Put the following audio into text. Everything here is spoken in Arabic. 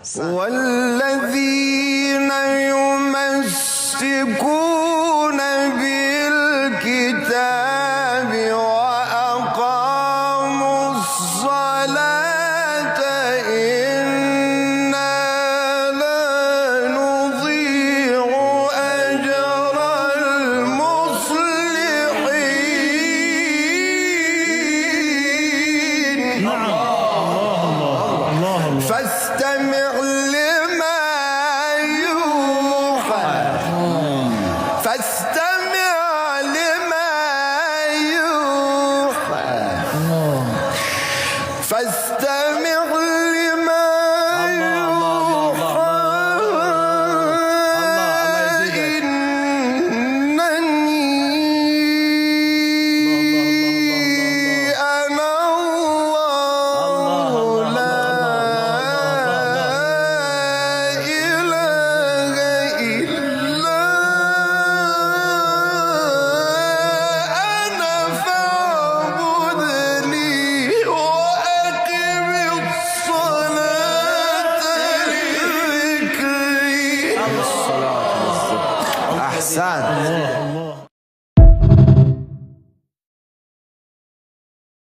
والذين يمسكون بالكتاب وأقاموا الصلاة إنا لا نضيع أجر المصلحين. فاستمع لما يوحى فاستمع لما يوحى فاستمع لما يوحى إنني أنا الله لا إله إلا أنا فاعبدني وأقم الصلاة لذكري. أحسن.